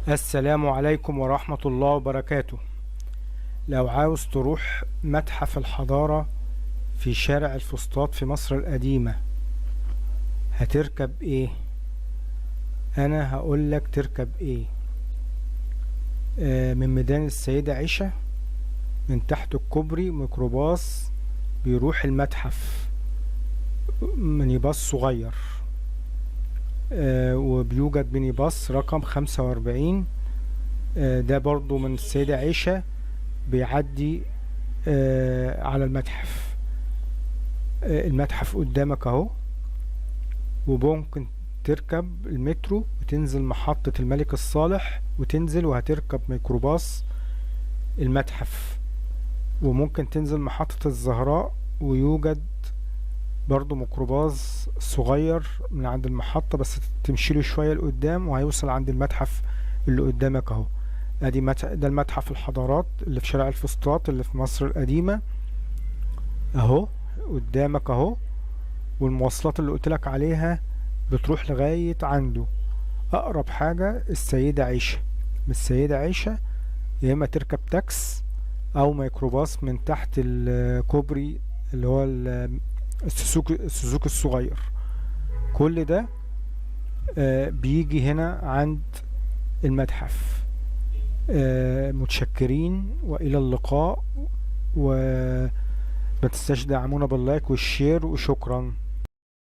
السلام عليكم ورحمة الله وبركاته. لو عاوز تروح متحف الحضارة في شارع الفسطاط في مصر القديمة، هتركب ايه؟ انا هقولك تركب ايه. من ميدان السيدة عيشة، من تحت الكوبري ميكروباص بيروح المتحف، مينيباص صغير. وبيوجد مينيباص رقم 45، ده برضو من السيدة عيشة، بيعدي على المتحف. المتحف قدامك اهو، وممكن تركب المترو وتنزل محطة الملك الصالح وتنزل وهتركب ميكروباص المتحف، وممكن تنزل محطة الزهراء ويوجد برضو ميكروباص صغير من عند المحطة، بس تمشيله شوية لقدام وهيوصل عند المتحف اللي قدامك اهو. ده المتحف الحضارات اللي في شارع الفسطاط اللي في مصر القديمة اهو قدامك اهو. والمواصلات اللي قلتلك عليها بتروح لغاية عنده. اقرب حاجة السيدة عيشة، من السيدة عيشة يا اما تركب تاكس او ميكروباص من تحت الكوبري اللي هو السوزوكي الصغير. كل ده بيجي هنا عند المتحف. متشكرين والى اللقاء، وما تنساش دعمونا باللايك والشير، وشكرا.